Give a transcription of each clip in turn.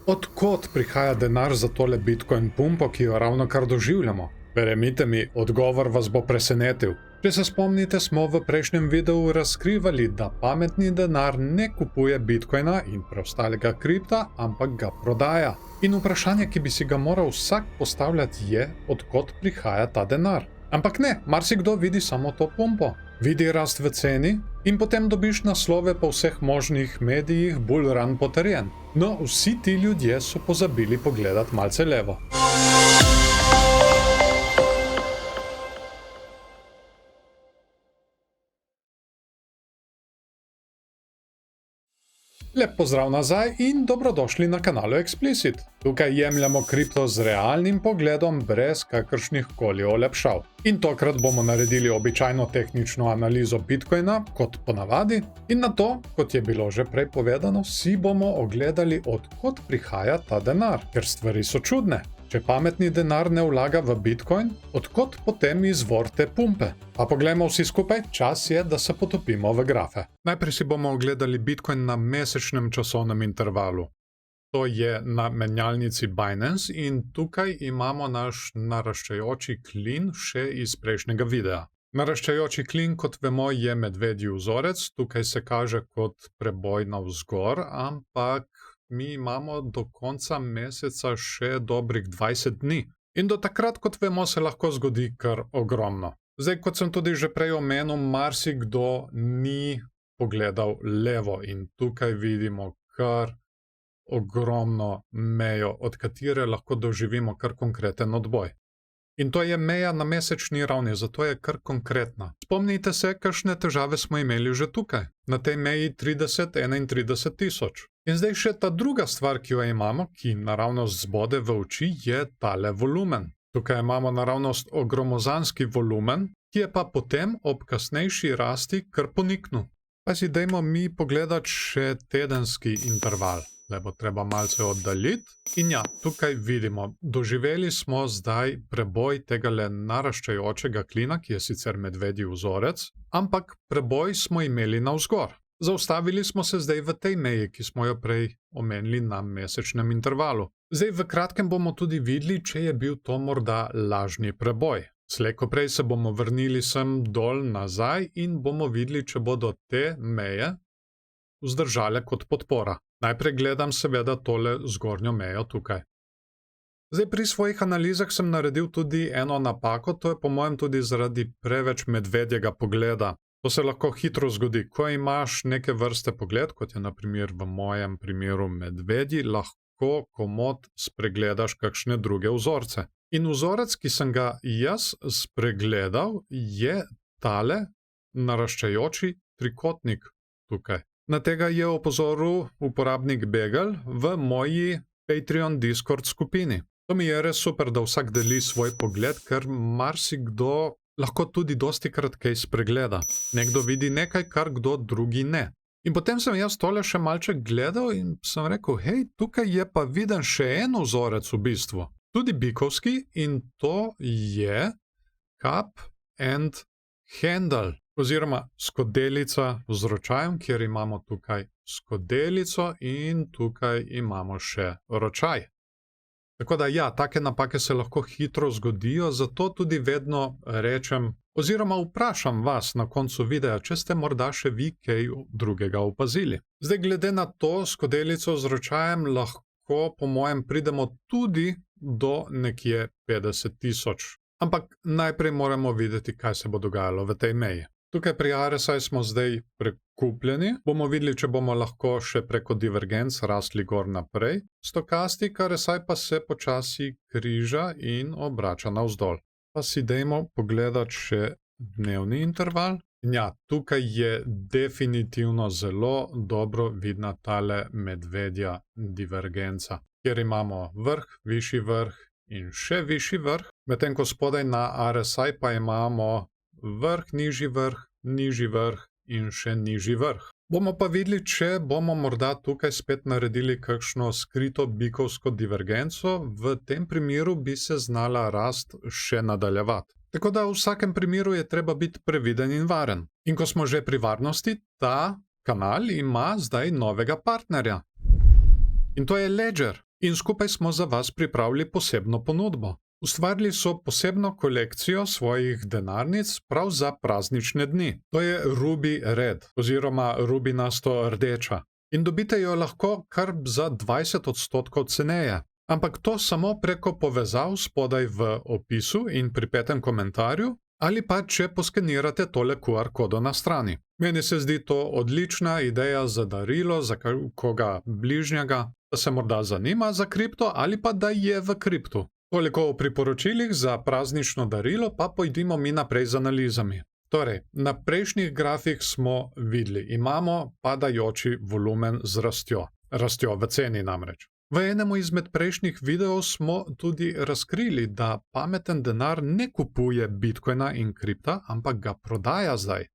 Od kod prihaja denar za tole Bitcoin pumpo, ki jo ravno kar doživljamo? Verjemite mi, odgovor vas bo presenetil. Če se spomnite, smo v prejšnjem videu razkrivali, da pametni denar ne kupuje Bitcoina in preostalega kripta, ampak ga prodaja. In vprašanje, ki bi si ga moral vsak postavljati, je, od kod prihaja ta denar. Ampak ne, marsikdo vidi samo to pumpo. Vidi rast v ceni in potem dobiš naslove po vseh možnih medijih bull run potrjen. No, vsi ti ljudje so pozabili pogledati malce levo. Lep pozdrav nazaj in dobrodošli na kanalu Explicit. Tukaj jemljamo kripto z realnim pogledom brez kakršnih koli olepšav. In tokrat bomo naredili običajno tehnično analizo Bitcoina, kot ponavadi, in na to, kot je bilo že prej povedano, si bomo ogledali, od kod prihaja ta denar, ker stvari so čudne. Če pametni denar ne vlaga v Bitcoin, od kod potem izvor te pumpe? Pa poglejmo vsi skupaj, čas je, da se potopimo v grafe. Najprej si bomo ogledali Bitcoin na mesečnem časovnem intervalu. To je na menjalnici Binance in tukaj imamo naš naraščajoči klin še iz prejšnjega videa. Naraščajoči klin, kot vemo, je medvedji vzorec, tukaj se kaže kot preboj navzgor, ampak mi imamo do konca meseca še dobrih 20 dni. In do takrat, kot vemo, se lahko zgodi kar ogromno. Zdaj, kot sem tudi že prej omenil, marsikdo ni pogledal levo in tukaj vidimo kar ogromno mejo, od katere lahko doživimo kar konkreten odboj. In to je meja na mesečni ravni, zato je kar konkretna. Spomnite se, kakšne težave smo imeli že tukaj, na tej meji 30-31 tisoč. In zdaj še ta druga stvar, ki jo imamo, ki naravnost zbode v oči, je tale volumen. Tukaj imamo naravnost ogromozanski volumen, ki je pa potem ob kasnejši rasti kar poniknil. Pa si dajmo mi pogledati še tedenski interval. Le bo treba malce oddaljiti. In ja, tukaj vidimo, doživeli smo zdaj preboj tegale naraščajočega klina, ki je sicer medvedji vzorec, ampak preboj smo imeli navzgor. Zaustavili smo se zdaj v tej meji, ki smo jo prej omenili na mesečnem intervalu. Zdaj v kratkem bomo tudi videli, če je bil to morda lažni preboj. Slej ko prej se bomo vrnili sem dol nazaj in bomo videli, če bodo te meje vzdržale kot podpora. Najprej gledam seveda tole zgornjo mejo tukaj. Zdaj pri svojih analizah sem naredil tudi eno napako, to je po mojem tudi zaradi preveč medvedjega pogleda. To se lahko hitro zgodi, ko imaš neke vrste pogled, kot je na primer v mojem primeru medvedji, lahko komot spregledaš kakšne druge vzorce. In vzorec, ki sem ga jaz spregledal, je tale naraščajoči trikotnik tukaj. Na tega je opozoril uporabnik Begel v moji Patreon Discord skupini. To mi je res super, da vsak deli svoj pogled, ker marsikdo lahko tudi dostikrat kaj spregleda. Nekdo vidi nekaj, kar kdo drugi ne. In potem sem jaz tole še malce gledal in sem rekel, hej, tukaj je pa viden še en vzorec v bistvu. Tudi bikovski in to je cup and handle. Oziroma skodelica z ročajem, kjer imamo tukaj skodelico in tukaj imamo še ročaj. Tako da ja, take napake se lahko hitro zgodijo, zato tudi vedno rečem oziroma vprašam vas na koncu videa, če ste morda še vi kaj drugega opazili. Zdaj glede na to skodelico z ročajem lahko po mojem pridemo tudi do nekje 50 tisoč. Ampak najprej moramo videti, kaj se bo dogajalo v tej meji. Tukaj pri RSI smo zdaj prekupljeni, bomo videli, če bomo lahko še preko divergenc rasli gor naprej. Stokastik RSI pa se počasi križa in obrača navzdol. Pa si dajmo pogledati še dnevni interval. In ja, tukaj je definitivno zelo dobro vidna tale medvedja divergenca, kjer imamo vrh, višji vrh in še višji vrh, medtem ko spodaj na RSI pa imamo vrh, nižji vrh in še nižji vrh. Bomo pa videli, če bomo morda tukaj spet naredili kakšno skrito bikovsko divergenco, v tem primeru bi se znala rast še nadaljevati. Tako da v vsakem primeru je treba biti previden in varen. In ko smo že pri varnosti, ta kanal ima zdaj novega partnerja. In to je Ledger. in skupaj smo za vas pripravili posebno ponudbo. Ustvarili so posebno kolekcijo svojih denarnic prav za praznične dni. To je Ruby Red oziroma rubinasto rdeča. In dobite jo lahko kar za 20% ceneje. Ampak to samo preko povezav spodaj v opisu in pri 5. komentarju, ali pa če poskenirate tole QR kodo na strani. Meni se zdi to odlična ideja za darilo, za koga bližnjega, da se morda zanima za kripto ali pa da je v kriptu. Toliko o priporočilih za praznično darilo, pa pojdimo mi naprej z analizami. Torej, na prejšnjih grafih smo videli, imamo padajoči volumen z rastjo v ceni namreč. V enemu izmed prejšnjih videov smo tudi razkrili, da pameten denar ne kupuje bitcoina in kripta, ampak ga prodaja zdaj.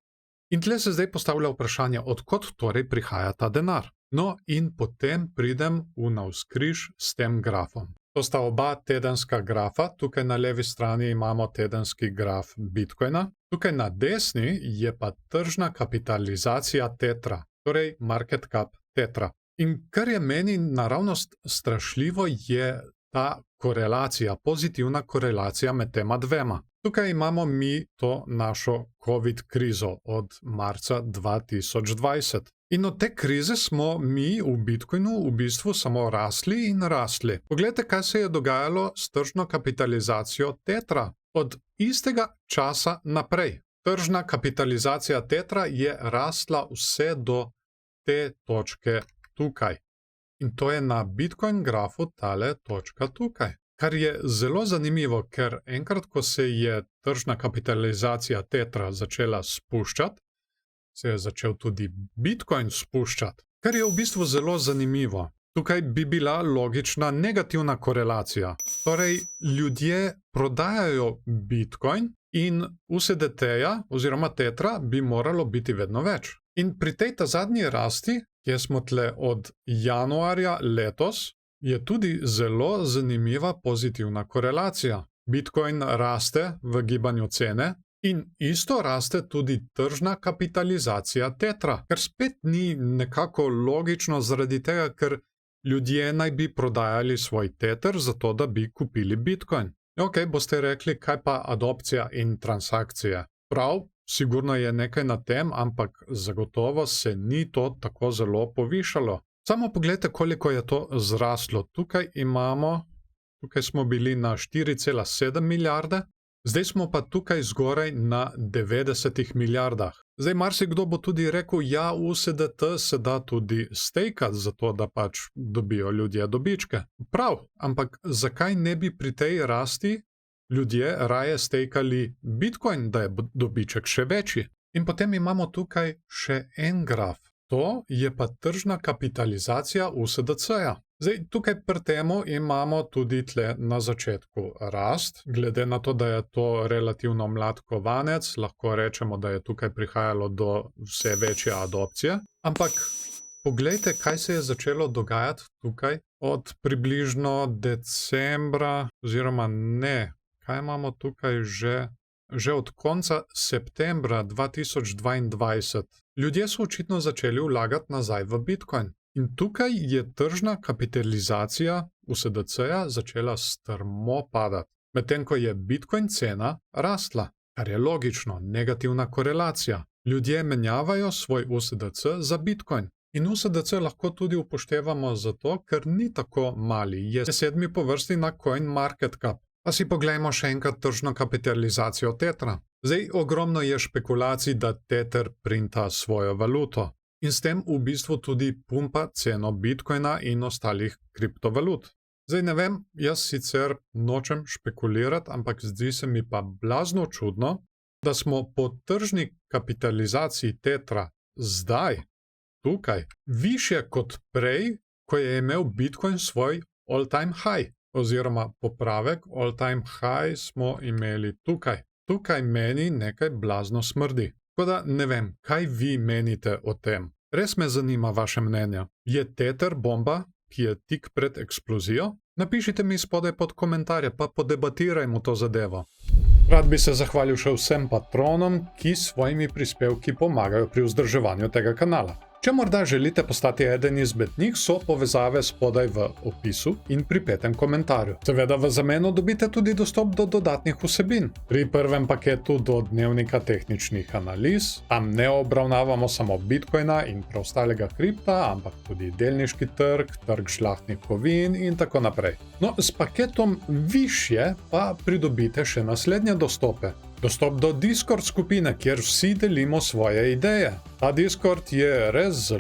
In tle se zdaj postavlja vprašanje, od kod torej prihaja ta denar. No, in potem pridem v navzkriž s tem grafom. To sta oba tedenska grafa, tukaj na levi strani imamo tedenski graf bitcoina, tukaj na desni je pa tržna kapitalizacija Tetra, torej market cap Tetra. In kar je meni naravnost strašljivo, je ta korelacija, pozitivna korelacija med tema dvema. Tukaj imamo mi to našo COVID krizo od marca 2020. In od te krize smo mi v Bitcoinu v bistvu samo rasli in rasli. Poglejte, kaj se je dogajalo s tržno kapitalizacijo Tetra od istega časa naprej. Tržna kapitalizacija Tetra je rasla vse do te točke tukaj. In to je na Bitcoin grafu tale točka tukaj. Kar je zelo zanimivo, ker enkrat, ko se je tržna kapitalizacija Tetra začela spuščati, se je začel tudi Bitcoin spuščati, kar je v bistvu zelo zanimivo. Tukaj bi bila logična negativna korelacija. Torej, ljudje prodajajo Bitcoin in USDT-ja oziroma Tetra bi moralo biti vedno več. In pri tej zadnji rasti, kjer smo tle od januarja letos, je tudi zelo zanimiva pozitivna korelacija. Bitcoin raste v gibanju cene in isto raste tudi tržna kapitalizacija Tetra, kar spet ni nekako logično zaradi tega, ker ljudje naj bi prodajali svoj Tether zato, da bi kupili Bitcoin. Ok, boste rekli, kaj pa adopcija in transakcije? Prav, sigurno je nekaj na tem, ampak zagotovo se ni to tako zelo povišalo. Samo pogledajte, koliko je to zraslo. Tukaj smo bili na 4,7 milijarde, zdaj smo pa tukaj zgoraj na 90 milijardah. Zdaj marsikdo bo tudi rekel, ja, USDT se da tudi stejkati, zato da pač dobijo ljudje dobičke. Prav, ampak zakaj ne bi pri tej rasti ljudje raje stejkali Bitcoin, da je dobiček še večji? In potem imamo tukaj še en graf. To je pa tržna kapitalizacija USDC-ja. Zdaj, tukaj pri temu imamo tudi tle na začetku rast. Glede na to, da je to relativno mlad kovanec, lahko rečemo, da je tukaj prihajalo do vse večje adopcije. Ampak poglejte, kaj se je začelo dogajati tukaj od približno decembra, oziroma ne, kaj imamo tukaj že od konca septembra 2022. Ljudje so očitno začeli vlagati nazaj v Bitcoin. In tukaj je tržna kapitalizacija USDC-ja začela strmo padati, medtem ko je Bitcoin cena rastla, kar je logično, negativna korelacija. Ljudje menjavajo svoj USDC za Bitcoin. In USDC lahko tudi upoštevamo zato, ker ni tako mali, je 7. po vrsti na CoinMarketCap. Pa si poglejmo še enkrat tržno kapitalizacijo Tetra. Zdaj, ogromno je špekulacij, da Tether printa svojo valuto in s tem v bistvu tudi pumpa ceno Bitcoina in ostalih kriptovalut. Zdaj ne vem, jaz sicer nočem špekulirati, ampak zdi se mi pa blazno čudno, da smo po tržni kapitalizaciji Tetra zdaj, tukaj, višje kot prej, ko je imel Bitcoin svoj all-time high. Oziroma popravek, all-time high smo imeli tukaj. Tukaj meni nekaj blazno smrdi. Tako da ne vem, kaj vi menite o tem. Res me zanima vaše mnenje. Je Tether bomba, ki je tik pred eksplozijo? Napišite mi spodaj pod komentarje, pa podebatirajmo to zadevo. Rad bi se zahvalil še vsem patronom, ki s svojimi prispevki pomagajo pri vzdrževanju tega kanala. Če morda želite postati eden izmed njih, so povezave spodaj v opisu in pripetem komentarju. Seveda v zameno dobite tudi dostop do dodatnih vsebin. Pri prvem paketu do dnevnika tehničnih analiz, tam ne obravnavamo samo Bitcoina in preostalega kripta, ampak tudi delniški trg, trg žlahtnih kovin in tako naprej. No, s paketom višje pa pridobite še naslednje dostope. Dostop do Discord skupine, kjer vsi delimo svoje ideje. Ta Discord je res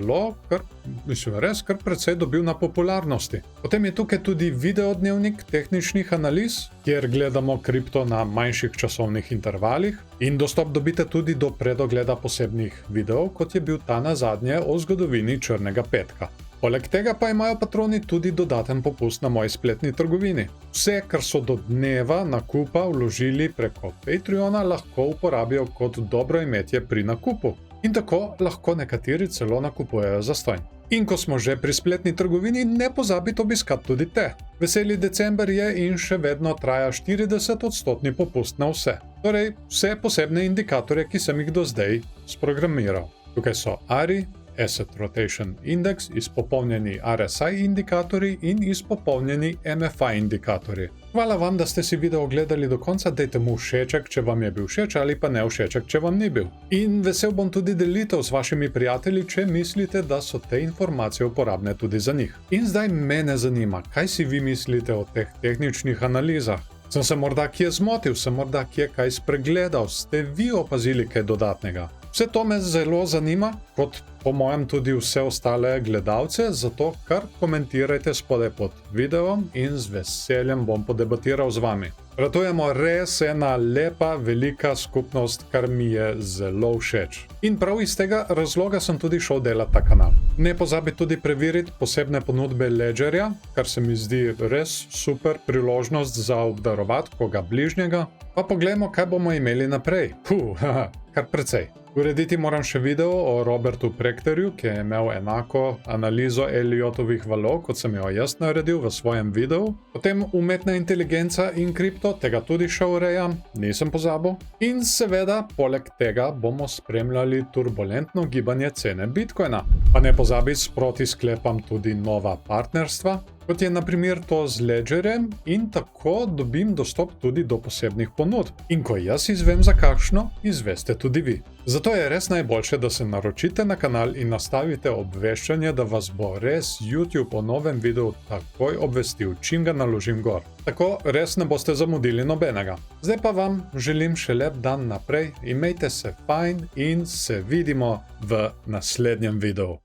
kar precej dobil na popularnosti. Potem je tukaj tudi videodnevnik tehničnih analiz, kjer gledamo kripto na manjših časovnih intervalih in dostop dobite tudi do predogleda posebnih videov, kot je bil ta nazadnje o zgodovini Črnega petka. Poleg tega pa imajo patroni tudi dodaten popust na moji spletni trgovini. Vse, kar so do dneva nakupa vložili preko Patreona, lahko uporabijo kot dobroimetje pri nakupu. In tako lahko nekateri celo nakupujejo zastonj. In ko smo že pri spletni trgovini, ne pozabite obiskati tudi te. Veseli december je in še vedno traja 40% popust na vse. Torej, vse posebne indikatorje, ki sem jih do zdaj sprogramiral. Tukaj so ARI, Asset Rotation Index, izpopolnjeni RSI indikatorji in izpopolnjeni MFI indikatorji. Hvala vam, da ste si video ogledali do konca, dajte mu všeček, če vam je bil všeč, ali pa ne všeček, če vam ni bil. In vesel bom tudi delitev s vašimi prijatelji, če mislite, da so te informacije uporabne tudi za njih. In zdaj mene zanima, kaj si vi mislite o teh tehničnih analizah? Sem se morda kje zmotil, sem morda kje kaj spregledal, ste vi opazili kaj dodatnega? Vse to me zelo zanima, kot po mojem tudi vse ostale gledalce, zato kar komentirajte spodaj pod videom in z veseljem bom podebatiral z vami. Ratujemo res ena lepa, velika skupnost, kar mi je zelo všeč. In prav iz tega razloga sem tudi šel delati ta kanal. Ne pozabi tudi preveriti posebne ponudbe Ledgerja, kar se mi zdi res super priložnost za obdarovati koga bližnjega. Pa poglejmo, kaj bomo imeli naprej. Kar precej. Urediti moram še video o Robertu Prechterju, ki je imel enako analizo Elliotovih valov, kot sem jo jaz naredil v svojem videu. Potem umetna inteligenca in kripto, tega tudi še urejam, nisem pozabil. In seveda, poleg tega bomo spremljali turbulentno gibanje cene Bitcoina. Pa ne pozabi, sproti sklepam tudi nova partnerstva, kot je na primer to z Ledgerjem, in tako dobim dostop tudi do posebnih ponudb. In ko jaz izvem za kakšno, izveste tudi vi. Zato je res najboljše, da se naročite na kanal in nastavite obveščanje, da vas bo res YouTube o novem videu takoj obvestil, čim ga naložim gor. Tako res ne boste zamudili nobenega. Zdaj pa vam želim še lep dan naprej, imejte se fajn in se vidimo v naslednjem videu.